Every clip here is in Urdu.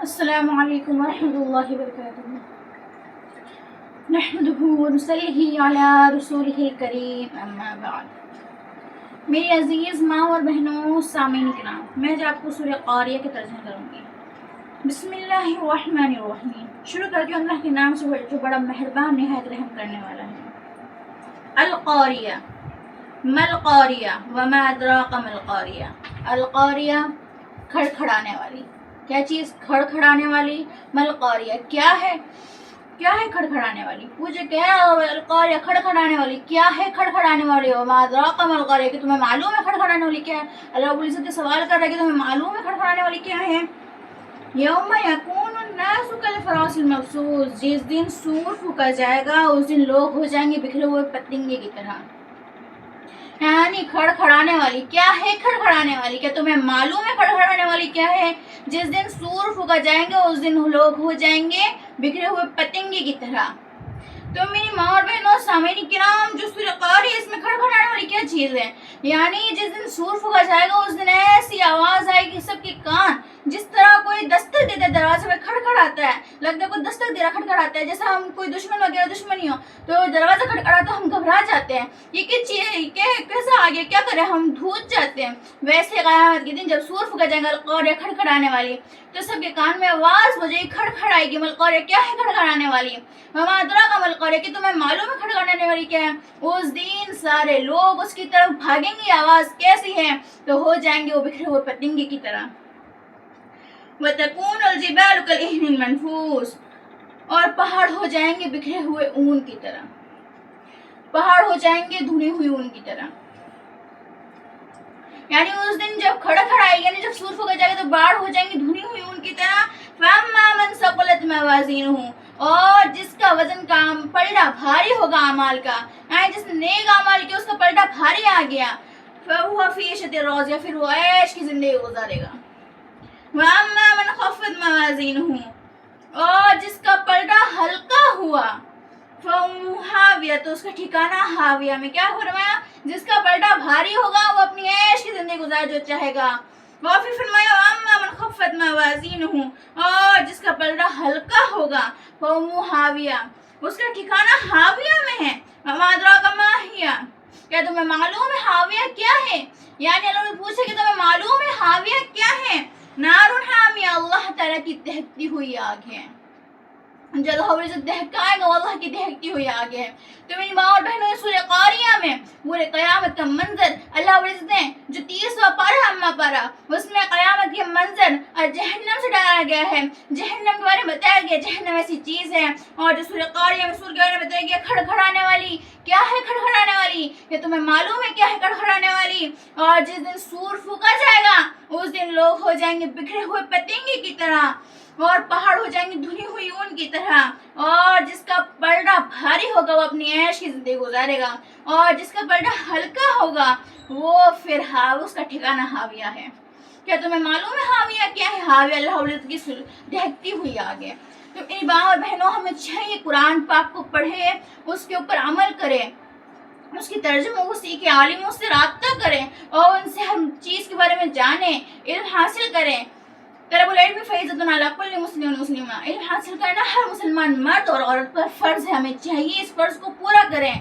السلام علیکم ورحمۃ اللہ وبرکاتہ۔ نحمدہ ونصلی علی رسولہ الکریم، اما بعد۔ میری عزیز ماں اور بہنوں، سامعین کرام، میں آج آپ کو سورہ قاریہ کے ترجمہ کروں گی۔ بسم اللہ الرحمن الرحیم۔ شروع کرتی ہوں اللہ کے نام سے جو بڑا مہربان نہایت رحم کرنے والا ہے۔ القاریہ، ما القاریہ وما ادراک ما القاریہ۔ القاریہ، کھڑکھڑانے والی۔ کیا چیز کھڑکھڑانے والی؟ ما القاریہ، کیا ہے کھڑکھڑانے والی؟ مجھے کیا القاریہ کھڑکھڑانے والی کیا ہے؟ کھڑکھڑانے والی وما ادراک ما القاریہ، کہ تمہیں معلوم ہے کھڑکھڑانے والی کیا ہے؟ اللہ رب العزت سوال کر رہا ہے کہ تمہیں معلوم ہے کھڑکھڑانے والی کیا ہے؟ یوم یکون الناس کالفراش المبثوث، جس دن سور پھونکا جائے گا اس دن لوگ ہو جائیں گے بکھرے ہوئے پتنگے کی طرح۔ یعنی کھڑکھڑانے والی کیا ہے؟ کھڑکھڑانے والی، کیا تمہیں معلوم ہے کھڑکھڑانے والی کیا ہے؟ جس دن سور پھونکا جائیں گے اس دن لوگ ہو جائیں گے بکھرے ہوئے پتنگے کی طرح۔ تو میری ماں اور بہنوں، سامعین کرام، جو سورہ قاریہ، اس میں کھڑکھڑانے والی کیا چیز ہے؟ یعنی جس دن سور پھونکا جائے گا اس دن ایسی آواز آئے گی سب کے کان، جس طرح کوئی دستک دیتا ہے دروازے میں کھڑکھڑاتا ہے، لگتا ہے کوئی دستک دے رہا کھڑکھڑاتا ہے، جیسا ہم کوئی دشمن وغیرہ دشمنی ہو تو دروازہ کھڑکھڑاتا ہم گھبرا جاتے ہیں، یہ کیا چیز، کیسا آ گیا، کیا کریں، ہم دھوت جاتے ہیں۔ ویسے قیامت کے دن جب سور پھونکا جائے گا القاریہ کھڑکھڑانے والی، تو سب کے کان میں آواز ہو جائے گی، کھڑکھڑائے گی، القاریہ کیا ہے کھڑکھڑانے والی؟ وما ادراک ما القاریہ، کہ تمہیں معلوم ہے کھڑکھڑانے والی کیا ہے؟ اس دن سارے لوگ اس کی طرف بھاگیں گے، آواز کیسی ہے؟ تو ہو جائیں گے وہ بکھرے ہوئے پتنگے کی طرح۔ وَتَكُونُ الْجِبَالُ كَالْعِهْنِ الْمَنْفُوشِ، اور پہاڑ ہو جائیں گے بکھرے ہوئے اون کی طرح، پہاڑ ہو جائیں گے دھنی ہوئی اون کی طرح۔ یعنی اس دن جب کھڑکھڑائے گی، یعنی جب سور پھونکا جائے گا تو باڑ ہو جائیں گی دھنی ہوئی اون کی طرح۔ فَأَمَّا مَنْ ثَقُلَتْ مَوَازِينُهُ، اور جس کا وزن کا پلڑا بھاری ہوگا اعمال کا، یعنی جس نے نیک اعمال کیا اس کا پلڑا بھاری آ گیا، فَهُوَ فِي عِيشَةٍ رَاضِيَةٍ، پھر وہ عیش کی زندگی گزارے گا۔ وَأَمَّا مَنْ خَفَّتْ مَوَازِينُهُ، اور جس کا پلڑا ہلکا ہوا، فَأُمُّهُ هَاوِيَةٌ، تو اس کا ٹھکانہ ہاویہ میں۔ کیا فرمایا؟ جس کا پلڑا بھاری ہوگا وہ اپنی عیش کی زندگی گزار جو چاہے گا۔ اور پھر فرمایا وَأَمَّا مَنْ خَفَّتْ مَوَازِينُهُ، اور جس کا پلڑا ہلکا ہوگا، فَأُمُّهُ هَاوِيَةٌ، اس کا ٹھکانہ ہاویہ میں ہے۔ وَمَا أَدْرَاكَ مَا هِيَهْ، کیا تمہیں معلوم ہے ہاویہ کیا ہے؟ یعنی اللہ نے پوچھا کہ تمہیں معلوم ہے ہاویہ کیا ہے؟ نار حامیہ، اللہ تعالیٰ کی دہکتی ہوئی آگ ہے، جو اللہ رب العزت دہکائے گا وہ اللہ کی دہکتی ہوئی آگ ہے۔ تو میری ماں اور بہنوں، سورہ قاریہ میں پورے قیامت کا منظر اللہ رب العزت نے جو 30واں پارہ اما پارہ، اس میں قیامت کے منظر اور جہنم سے ڈرایا گیا ہے، جہنم کے بارے میں بتایا گیا، جہنم ایسی چیز ہے۔ اور جو سورہ قاریہ میں سور کے بارے میں بتایا گیا کھڑکھڑانے والی، کیا ہے کھڑکھڑانے والی؟ کہ تمہیں معلوم ہے کیا ہے کھڑکھڑانے والی؟ اور جس دن سور پھونکا جائے گا اس دن لوگ ہو جائیں گے بکھرے ہوئے پتنگے کی طرح، اور پہاڑ ہو جائیں گے دھنی ہوئی اون کی طرح۔ اور جس کا پلڑا بھاری ہوگا وہ اپنی عیش کی زندگی گزارے گا، اور جس کا پلڑا ہلکا ہوگا وہ پھر اس کا ٹھکانہ ہاویہ ہے۔ کیا تمہیں معلوم ہے ہاویہ کیا ہے؟ ہاویہ اللہ رب العزت کی دہکتی ہوئی آگ ہے۔ تو میری ماں اور بہنوں، ہمیں چاہیے قرآن پاک کو پڑھے، اس کے اوپر عمل کرے، اس کی ترجمہ کو سیکھیں، عالموں سے رابطہ کریں اور ان سے ہر چیز کے بارے میں جانیں، علم حاصل کریں۔ طلب العلم فریضۃ علی کل مسلم و مسلمہ، علم حاصل کرنا ہر مسلمان مرد اور عورت پر فرض ہے، ہمیں چاہیے اس فرض کو پورا کریں۔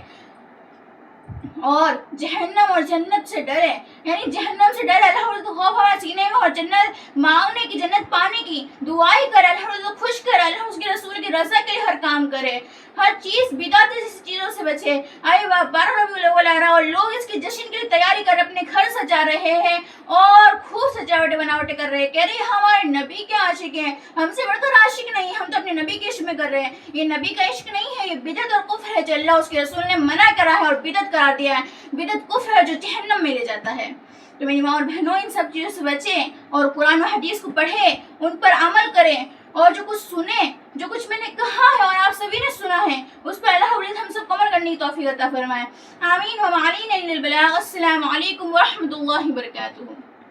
اور جہنم اور جنت سے ڈرے، یعنی جہنم سے ڈرے، اللہ رب العزت خوف ہمارے سینے میں، اور جنت مانگنے کی، جنت پانے کی دعائیں کرے، اللہ رب العزت خوش کرے، اللہ اس کے رسول کی رضا کے لیے ہر کام کرے، ہر چیز بدعت جیسی چیزوں سے بچے۔ آئے 12 ربیع الاول آ رہا اور لوگ اس کی جشن کے لیے تیاری کر اپنے گھر سجا رہے ہیں اور خوب سجاوٹیں بناوٹیں کر رہے ہیں، کہہ رہے ہیں ہمارے نبی کے عاشق ہیں، ہم سے بڑھ کر عاشق نہیں، ہم تو اپنے نبی کے عشق میں کر رہے ہیں۔ یہ نبی کا عشق نہیں ہے، یہ بدعت اور کفر ہے جو اللہ اس کے رسول نے منع کرا ہے اور بدعت قرار دیا ہے، بدعت کفر ہے جو جہنم میں لے جاتا ہے۔ تو میری ماں اور بہنوں، ان سب چیزوں سے بچیں اور قرآن و حدیث کو پڑھیں، ان پر عمل کریں، اور جو کچھ سنیں، جو کچھ میں نے کہا ہے اور آپ سبھی نے سنا ہے، اس پر اللہ رب العزت ہم سب کو عمل کرنے کی توفیق عطا فرمائے۔ آمین۔ وما علینا الا البلاغ۔ السلام علیکم ورحمۃ اللہ وبرکاتہ۔